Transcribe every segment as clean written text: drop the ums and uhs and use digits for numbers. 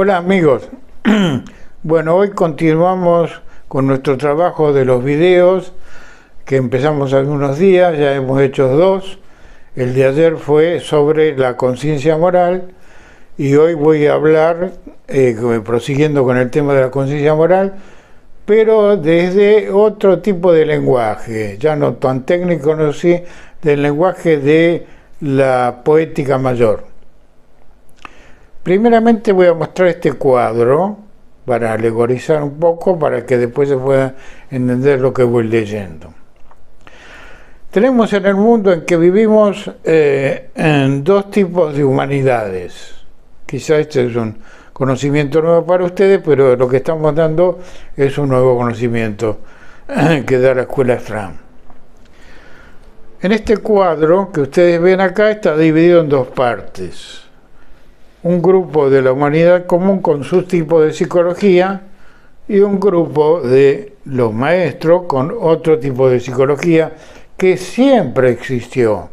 Hola amigos, bueno, hoy continuamos con nuestro trabajo de los videos que empezamos hace unos días, ya hemos hecho dos. El de ayer fue sobre la conciencia moral y hoy voy a hablar, prosiguiendo con el tema de la conciencia moral, pero desde otro tipo de lenguaje, ya no tan técnico, no sé, del lenguaje de la poética mayor. Primeramente voy a mostrar este cuadro para alegorizar un poco, para que después se pueda entender lo que voy leyendo. Tenemos en el mundo en que vivimos en dos tipos de humanidades. Quizá este es un conocimiento nuevo para ustedes, pero lo que estamos dando es un nuevo conocimiento que da la escuela Fram. En este cuadro que ustedes ven acá está dividido en dos partes. Un grupo de la humanidad común con su tipo de psicología y un grupo de los maestros con otro tipo de psicología que siempre existió.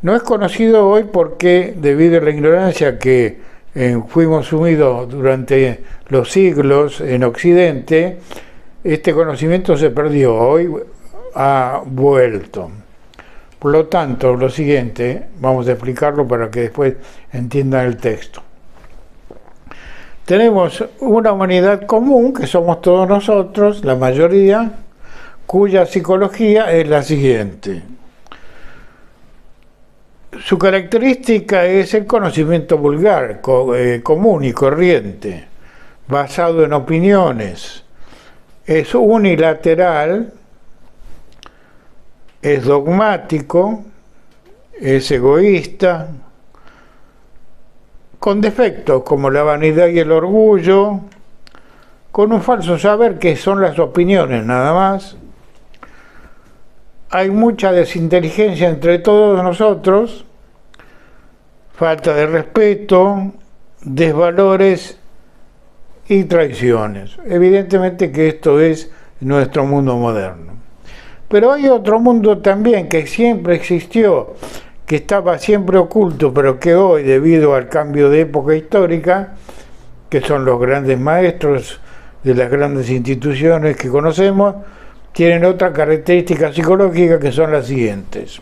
No es conocido hoy porque, debido a la ignorancia que fuimos sumidos durante los siglos en Occidente, este conocimiento se perdió, hoy ha vuelto. Por lo tanto, lo siguiente, vamos a explicarlo para que después entiendan el texto. Tenemos una humanidad común, que somos todos nosotros, la mayoría, cuya psicología es la siguiente. Su característica es el conocimiento vulgar, común y corriente, basado en opiniones. Es unilateral, es dogmático, es egoísta, con defectos como la vanidad y el orgullo, con un falso saber que son las opiniones nada más. Hay mucha desinteligencia entre todos nosotros, falta de respeto, desvalores y traiciones. Evidentemente que esto es nuestro mundo moderno. Pero hay otro mundo también que siempre existió, que estaba siempre oculto, pero que hoy, debido al cambio de época histórica, que son los grandes maestros de las grandes instituciones que conocemos, tienen otra característica psicológica que son las siguientes.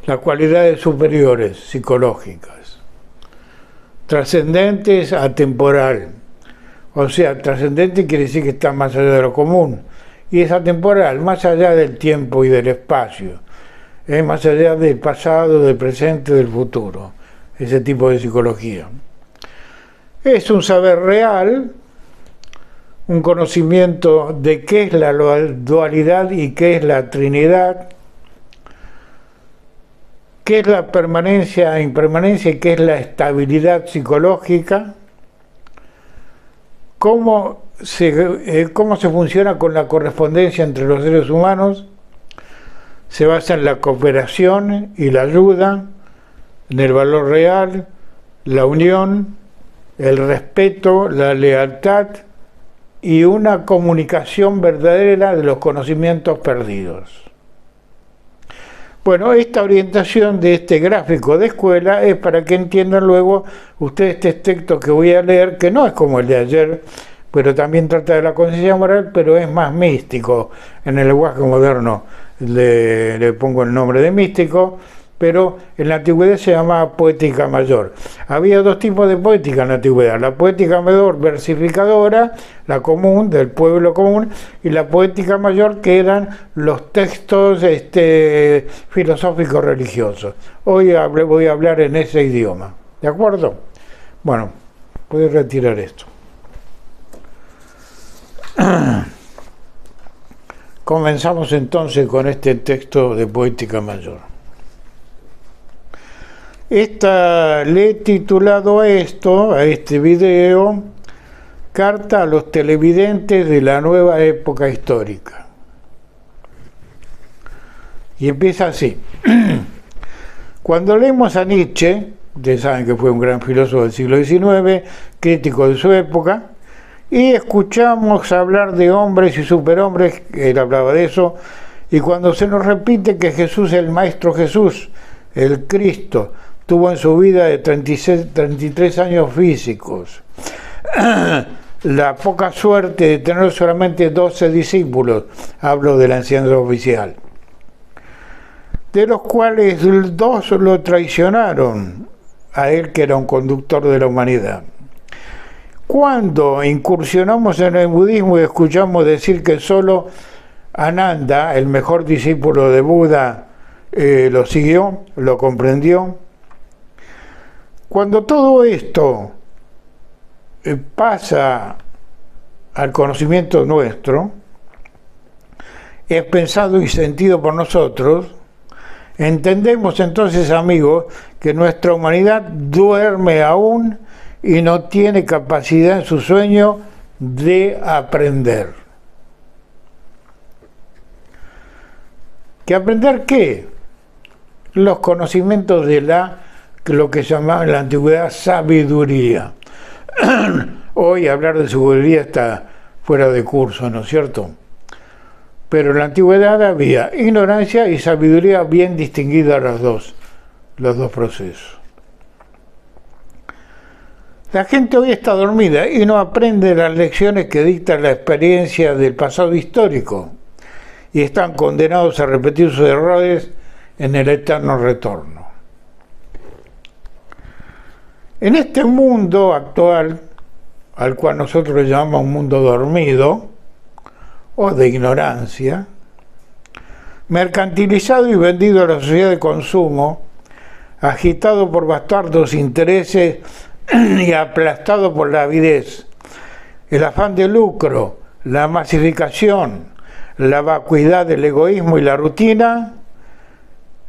Las cualidades superiores psicológicas, trascendentes a temporal. O sea, trascendente quiere decir que está más allá de lo común. Y es atemporal, más allá del tiempo y del espacio, más allá del pasado, del presente, del futuro, ese tipo de psicología. Es un saber real, un conocimiento de qué es la dualidad y qué es la Trinidad, qué es la permanencia e impermanencia y qué es la estabilidad psicológica, cómo se funciona con la correspondencia entre los seres humanos. Se basa en la cooperación y la ayuda, en el valor real, la unión, el respeto, la lealtad y una comunicación verdadera de los conocimientos perdidos. Bueno, esta orientación de este gráfico de escuela es para que entiendan luego ustedes este texto que voy a leer, que no es como el de ayer, pero también trata de la conciencia moral, pero es más místico. En el lenguaje moderno le pongo el nombre de místico, pero en la antigüedad se llamaba poética mayor. Había dos tipos de poética en la antigüedad: la poética mayor versificadora, la común, del pueblo común, y la poética mayor, que eran los textos filosóficos religiosos. Hoy voy a hablar en ese idioma, ¿de acuerdo? Bueno, puedes retirar esto. Comenzamos entonces con este texto de poética mayor. Le he titulado a este video, Carta a los televidentes de la nueva época histórica. Y empieza así. Cuando leemos a Nietzsche, ustedes saben que fue un gran filósofo del siglo XIX, crítico de su época, y escuchamos hablar de hombres y superhombres, él hablaba de eso, y cuando se nos repite que Jesús es el Maestro Jesús, el Cristo, tuvo en su vida de 33 años físicos la poca suerte de tener solamente 12 discípulos, hablo de la enseñanza oficial, de los cuales 2 lo traicionaron a él, que era un conductor de la humanidad. Cuando incursionamos en el budismo y escuchamos decir que solo Ananda, el mejor discípulo de Buda, lo siguió, lo comprendió, cuando todo esto pasa al conocimiento nuestro, es pensado y sentido por nosotros, entendemos entonces, amigos, que nuestra humanidad duerme aún y no tiene capacidad en su sueño de aprender. ¿Que aprender qué? Los conocimientos de lo que llamaban en la antigüedad sabiduría. Hoy hablar de sabiduría está fuera de curso, ¿no es cierto? Pero en la antigüedad había ignorancia y sabiduría bien distinguidas los dos procesos. La gente hoy está dormida y no aprende las lecciones que dicta la experiencia del pasado histórico y están condenados a repetir sus errores en el eterno retorno. En este mundo actual, al cual nosotros llamamos un mundo dormido o de ignorancia, mercantilizado y vendido a la sociedad de consumo, agitado por bastardos intereses y aplastado por la avidez, el afán de lucro, la masificación, la vacuidad del egoísmo y la rutina,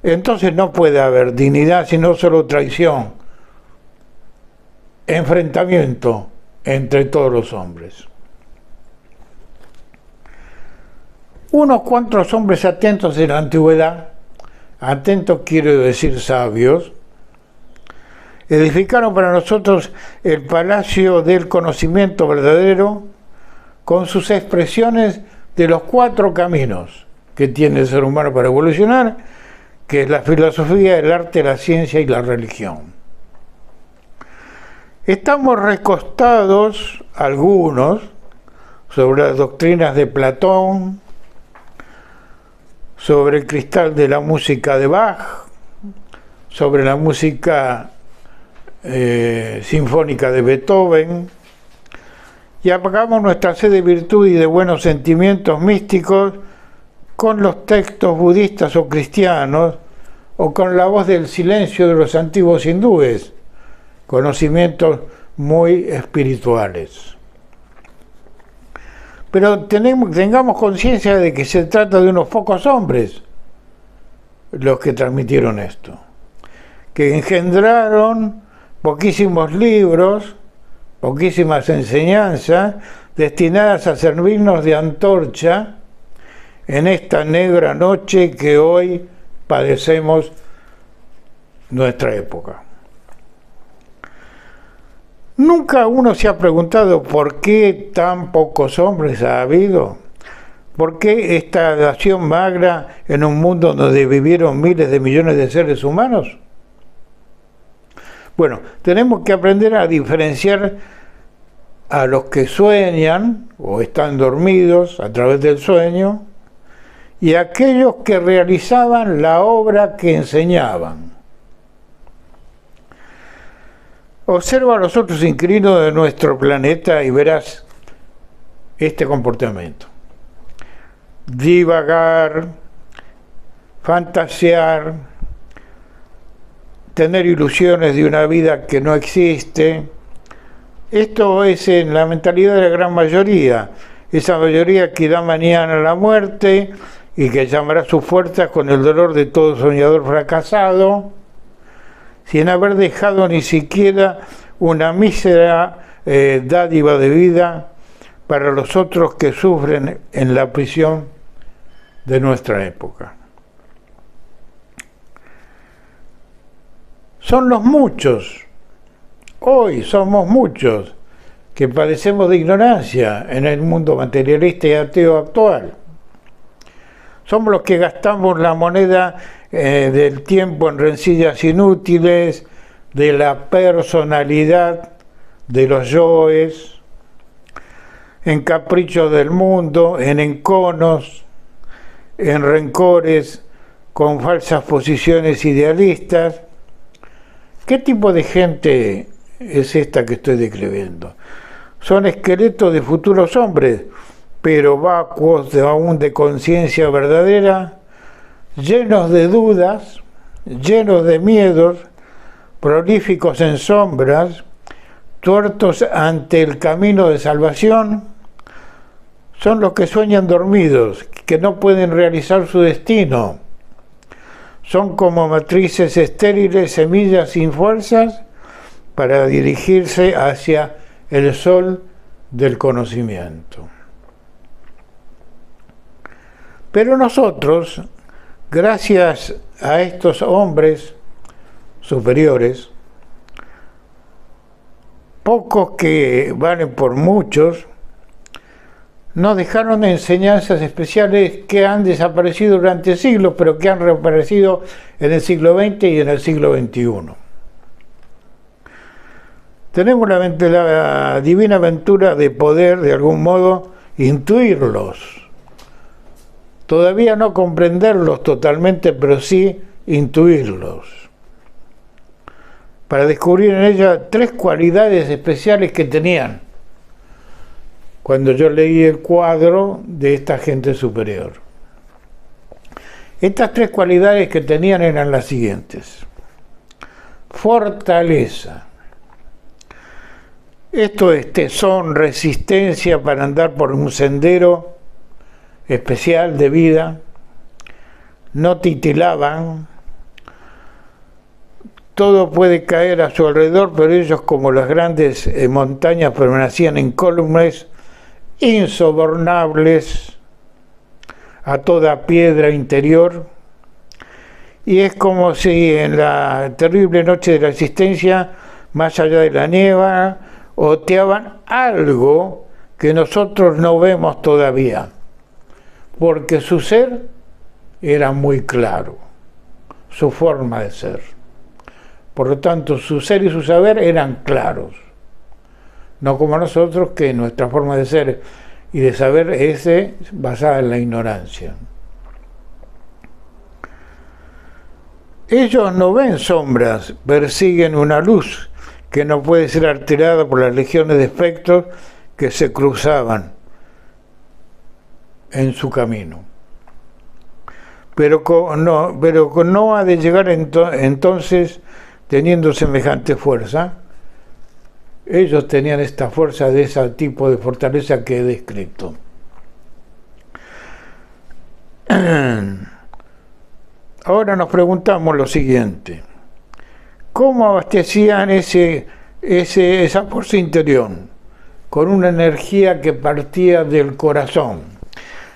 entonces no puede haber dignidad sino solo traición, enfrentamiento entre todos los hombres. Unos cuantos hombres atentos en la antigüedad, atentos quiero decir sabios, edificaron para nosotros el palacio del conocimiento verdadero con sus expresiones de los 4 caminos que tiene el ser humano para evolucionar, que es la filosofía, el arte, la ciencia y la religión. Estamos recostados, algunos, sobre las doctrinas de Platón, sobre el cristal de la música de Bach, sobre la música sinfónica de Beethoven, y apagamos nuestra sed de virtud y de buenos sentimientos místicos con los textos budistas o cristianos, o con la voz del silencio de los antiguos hindúes, conocimientos muy espirituales. Pero tengamos conciencia de que se trata de unos pocos hombres los que transmitieron esto, que engendraron poquísimos libros, poquísimas enseñanzas destinadas a servirnos de antorcha en esta negra noche que hoy padecemos nuestra época. ¿Nunca uno se ha preguntado por qué tan pocos hombres ha habido? ¿Por qué esta nación magra en un mundo donde vivieron miles de millones de seres humanos? Bueno, tenemos que aprender a diferenciar a los que sueñan o están dormidos a través del sueño y a aquellos que realizaban la obra que enseñaban. Observa a los otros inquilinos de nuestro planeta y verás este comportamiento. Divagar, fantasear, tener ilusiones de una vida que no existe. Esto es en la mentalidad de la gran mayoría, esa mayoría que da mañana la muerte y que llamará sus fuerzas con el dolor de todo soñador fracasado, sin haber dejado ni siquiera una mísera dádiva de vida para los otros que sufren en la prisión de nuestra época. Son los muchos, hoy somos muchos, que padecemos de ignorancia en el mundo materialista y ateo actual. Somos los que gastamos la moneda del tiempo en rencillas inútiles, de la personalidad, de los yoes, en caprichos del mundo, en enconos, en rencores, con falsas posiciones idealistas. ¿Qué tipo de gente es esta que estoy describiendo? Son esqueletos de futuros hombres, pero vacuos aún de conciencia verdadera, llenos de dudas, llenos de miedos, prolíficos en sombras, tuertos ante el camino de salvación. Son los que sueñan dormidos, que no pueden realizar su destino. Son como matrices estériles, semillas sin fuerzas, para dirigirse hacia el sol del conocimiento. Pero nosotros, gracias a estos hombres superiores, pocos que valen por muchos, nos dejaron enseñanzas especiales que han desaparecido durante siglos, pero que han reaparecido en el siglo XX y en el siglo XXI. Tenemos la divina aventura de poder, de algún modo, intuirlos. Todavía no comprenderlos totalmente, pero sí intuirlos. Para descubrir en ellos 3 cualidades especiales que tenían cuando yo leí el cuadro de esta gente superior. Estas 3 cualidades que tenían eran las siguientes. Fortaleza. Esto es tesón, resistencia para andar por un sendero especial de vida. No titilaban. Todo puede caer a su alrededor, pero ellos, como las grandes montañas, permanecían incólumes, insobornables a toda piedra interior, y es como si en la terrible noche de la existencia, más allá de la niebla, oteaban algo que nosotros no vemos todavía, porque su ser era muy claro, su forma de ser. Por lo tanto, su ser y su saber eran claros. No como nosotros, que nuestra forma de ser y de saber es basada en la ignorancia. Ellos no ven sombras, persiguen una luz que no puede ser alterada por las legiones de espectros que se cruzaban en su camino. Pero no ha de llegar entonces teniendo semejante fuerza. Ellos tenían esta fuerza de ese tipo de fortaleza que he descrito. Ahora nos preguntamos lo siguiente: ¿cómo abastecían esa fuerza interior? Con una energía que partía del corazón.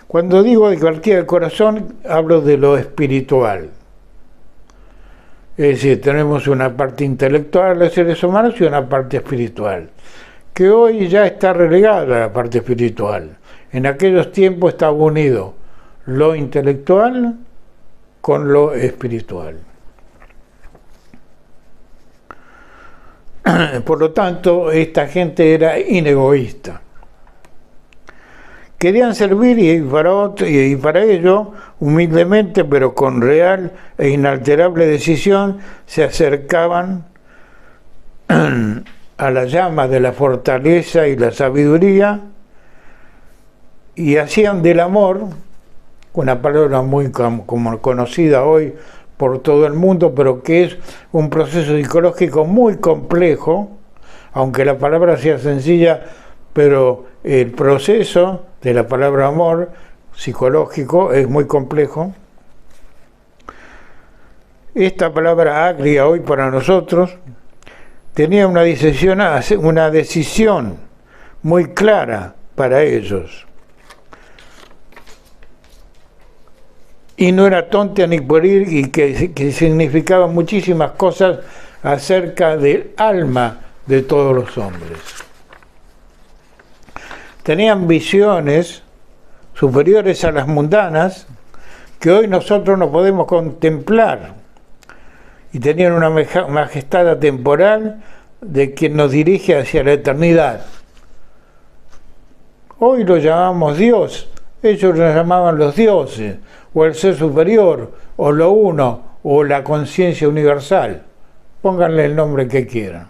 Cuando digo que partía del corazón, hablo de lo espiritual. Es decir, tenemos una parte intelectual de los seres humanos y una parte espiritual, que hoy ya está relegada a la parte espiritual. En aquellos tiempos estaba unido lo intelectual con lo espiritual. Por lo tanto, esta gente era inegoísta. Querían servir y para ello, humildemente, pero con real e inalterable decisión, se acercaban a la llama de la fortaleza y la sabiduría y hacían del amor, una palabra muy como conocida hoy por todo el mundo, pero que es un proceso psicológico muy complejo, aunque la palabra sea sencilla, pero el proceso de la palabra amor psicológico es muy complejo. Esta palabra agria hoy para nosotros tenía una decisión muy clara para ellos. Y no era tonta ni pueril, y que significaba muchísimas cosas acerca del alma de todos los hombres. Tenían visiones superiores a las mundanas, que hoy nosotros no podemos contemplar, y tenían una majestad atemporal de quien nos dirige hacia la eternidad. Hoy lo llamamos Dios, ellos lo llamaban los dioses, o el ser superior, o lo uno, o la conciencia universal. Pónganle el nombre que quieran.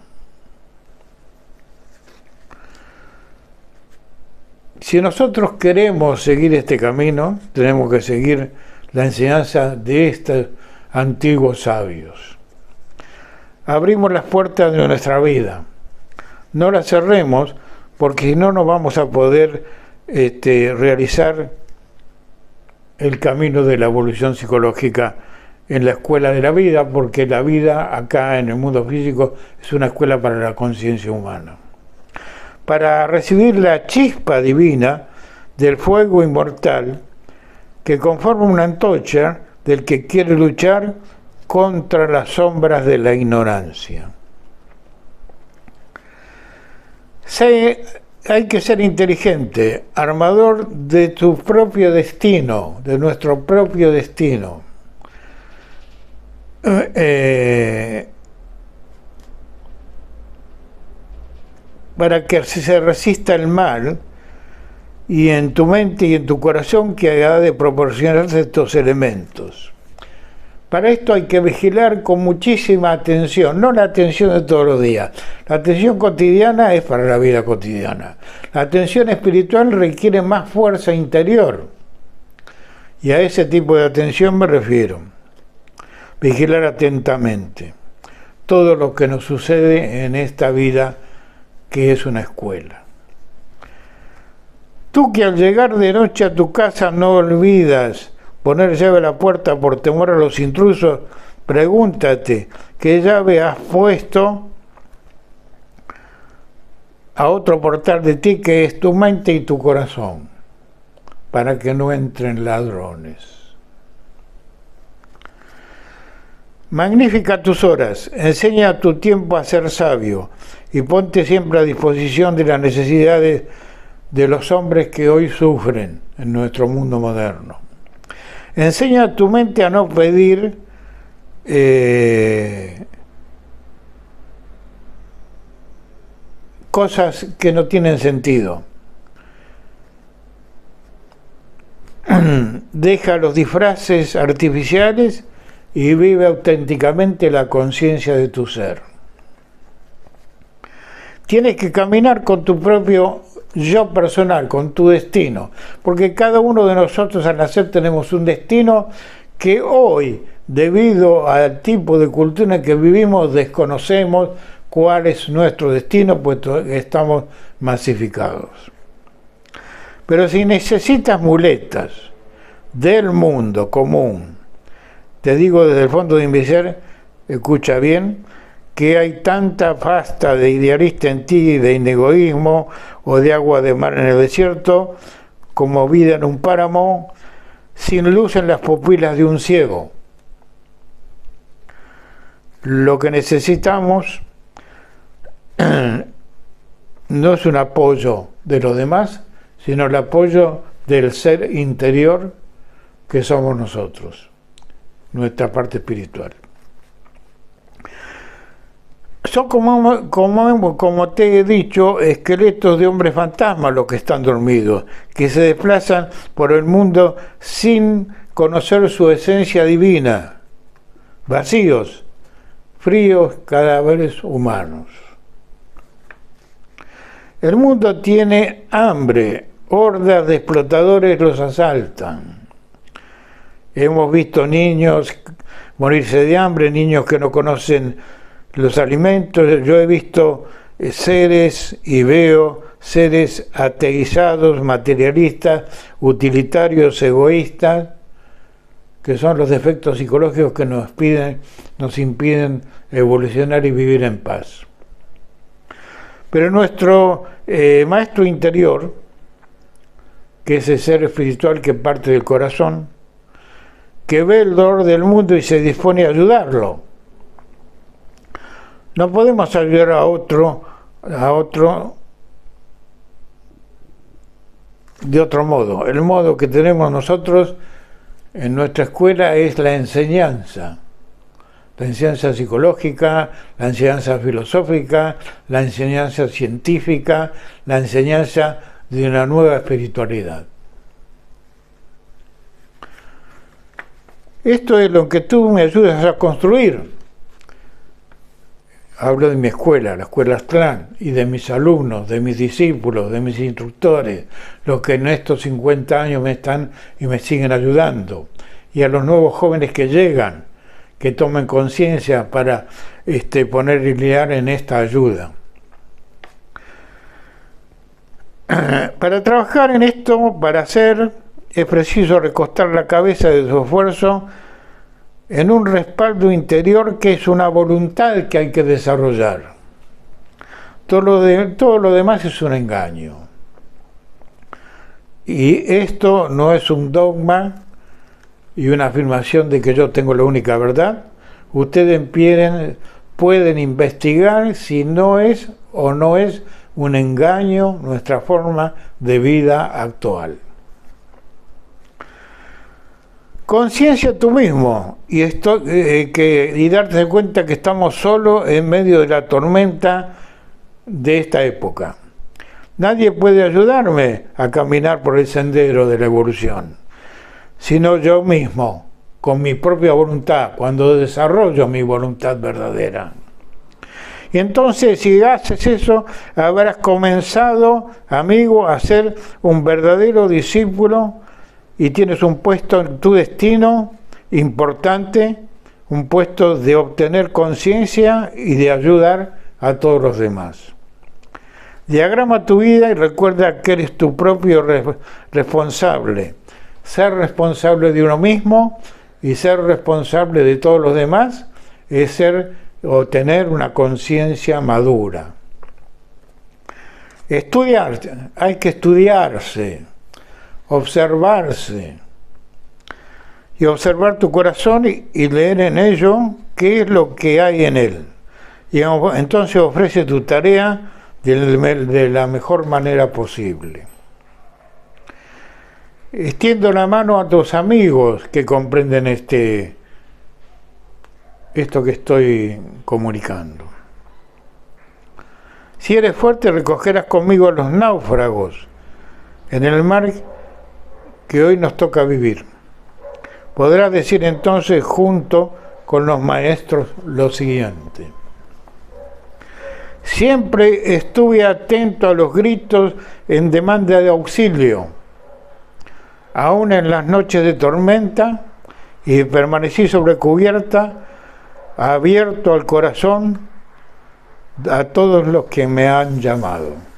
Si nosotros queremos seguir este camino, tenemos que seguir la enseñanza de estos antiguos sabios. Abrimos las puertas de nuestra vida. No las cerremos, porque si no, no vamos a poder realizar el camino de la evolución psicológica en la escuela de la vida, porque la vida acá en el mundo físico es una escuela para la conciencia humana. Para recibir la chispa divina del fuego inmortal que conforma una antorcha del que quiere luchar contra las sombras de la ignorancia. Hay que ser inteligente, armador de tu propio destino, de nuestro propio destino. Para que se resista el mal, y en tu mente y en tu corazón que ha de proporcionarse estos elementos. Para esto hay que vigilar con muchísima atención, no la atención de todos los días. La atención cotidiana es para la vida cotidiana. La atención espiritual requiere más fuerza interior. Y a ese tipo de atención me refiero. Vigilar atentamente todo lo que nos sucede en esta vida que es una escuela. Tú que al llegar de noche a tu casa no olvidas poner llave a la puerta por temor a los intrusos, pregúntate qué llave has puesto a otro portal de ti, que es tu mente y tu corazón, para que no entren ladrones. Magnifica tus horas, enseña tu tiempo a ser sabio y ponte siempre a disposición de las necesidades de los hombres que hoy sufren en nuestro mundo moderno. Enseña a tu mente a no pedir cosas que no tienen sentido. Deja los disfraces artificiales y vive auténticamente la conciencia de tu ser. Tienes que caminar con tu propio yo personal, con tu destino, porque cada uno de nosotros al nacer tenemos un destino que hoy, debido al tipo de cultura en que vivimos, desconocemos cuál es nuestro destino, puesto que estamos masificados. Pero si necesitas muletas del mundo común, te digo desde el fondo de mi ser, escucha bien, que hay tanta pasta de idealista en ti, de inegoísmo o de agua de mar en el desierto, como vida en un páramo, sin luz en las pupilas de un ciego. Lo que necesitamos no es un apoyo de los demás, sino el apoyo del ser interior que somos nosotros, nuestra parte espiritual. Son como te he dicho, esqueletos de hombres fantasmas los que están dormidos, que se desplazan por el mundo sin conocer su esencia divina, vacíos, fríos cadáveres humanos. El mundo tiene hambre, hordas de explotadores los asaltan. Hemos visto niños morirse de hambre, niños que no conocen los alimentos. Yo he visto seres y veo seres ateizados, materialistas, utilitarios, egoístas, que son los defectos psicológicos que nos impiden evolucionar y vivir en paz. Pero nuestro maestro interior, que es el ser espiritual que parte del corazón, que ve el dolor del mundo y se dispone a ayudarlo. No podemos ayudar a otro de otro modo. El modo que tenemos nosotros en nuestra escuela es la enseñanza psicológica, la enseñanza filosófica, la enseñanza científica, la enseñanza de una nueva espiritualidad. Esto es lo que tú me ayudas a construir. Hablo de mi escuela, la Escuela Aztlán, y de mis alumnos, de mis discípulos, de mis instructores, los que en estos 50 años me están y me siguen ayudando, y a los nuevos jóvenes que llegan, que tomen conciencia para poner y lidiar en esta ayuda. Para trabajar en esto, para hacer, es preciso recostar la cabeza de su esfuerzo en un respaldo interior que es una voluntad que hay que desarrollar. Todo lo demás es un engaño. Y esto no es un dogma y una afirmación de que yo tengo la única verdad. Ustedes pueden investigar si no es o no es un engaño nuestra forma de vida actual. Conciencia tú mismo y darte cuenta que estamos solos en medio de la tormenta de esta época. Nadie puede ayudarme a caminar por el sendero de la evolución, sino yo mismo, con mi propia voluntad, cuando desarrollo mi voluntad verdadera. Y entonces, si haces eso, habrás comenzado, amigo, a ser un verdadero discípulo y tienes un puesto en tu destino importante, un puesto de obtener conciencia y de ayudar a todos los demás. Diagrama tu vida y recuerda que eres tu propio responsable. Ser responsable de uno mismo y ser responsable de todos los demás es tener una conciencia madura. Estudiar, hay que estudiarse, observarse y observar tu corazón y leer en ello qué es lo que hay en él. Y entonces ofrece tu tarea de la mejor manera posible. Extiendo la mano a tus amigos que comprenden esto que estoy comunicando. Si eres fuerte, recogerás conmigo a los náufragos en el mar que hoy nos toca vivir. Podrás decir entonces junto con los maestros lo siguiente: siempre estuve atento a los gritos en demanda de auxilio, aún en las noches de tormenta, y permanecí sobre cubierta, abierto al corazón a todos los que me han llamado.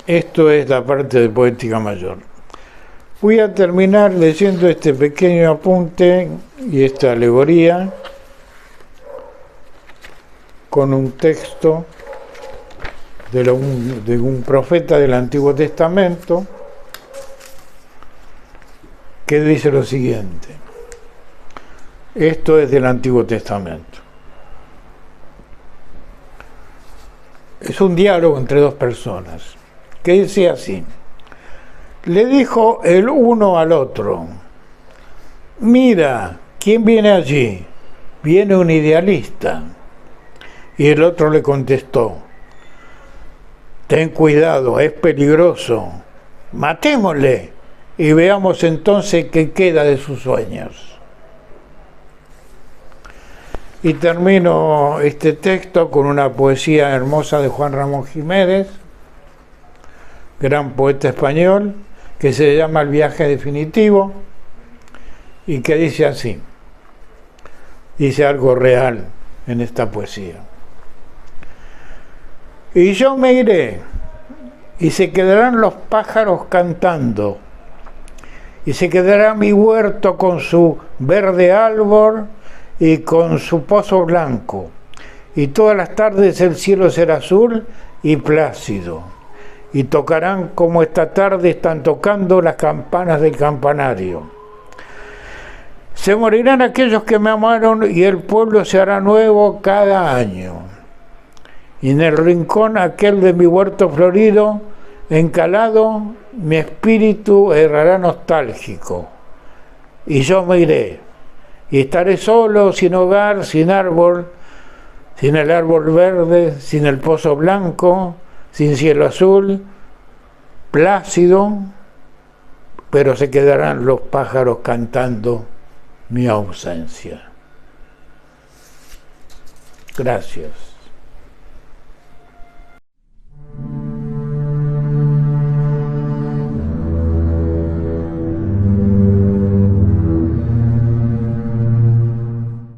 Esto es la parte de Poética Mayor. Voy a terminar leyendo este pequeño apunte y esta alegoría con un texto de un profeta del Antiguo Testamento que dice lo siguiente. Esto es del Antiguo Testamento. Es un diálogo entre dos personas que dice así: le dijo el uno al otro, mira, ¿quién viene allí? Viene un idealista. Y el otro le contestó, ten cuidado, es peligroso, matémosle y veamos entonces qué queda de sus sueños. Y termino este texto con una poesía hermosa de Juan Ramón Jiménez, gran poeta español, que se llama El viaje definitivo y que dice así, dice algo real en esta poesía. Y yo me iré, y se quedarán los pájaros cantando, y se quedará mi huerto con su verde árbol y con su pozo blanco, y todas las tardes el cielo será azul y plácido, y tocarán como esta tarde están tocando las campanas del campanario. Se morirán aquellos que me amaron y el pueblo se hará nuevo cada año. Y en el rincón aquel de mi huerto florido encalado, mi espíritu errará nostálgico, y yo me iré, y estaré solo, sin hogar, sin árbol, sin el árbol verde, sin el pozo blanco, sin cielo azul, plácido, pero se quedarán los pájaros cantando mi ausencia. Gracias.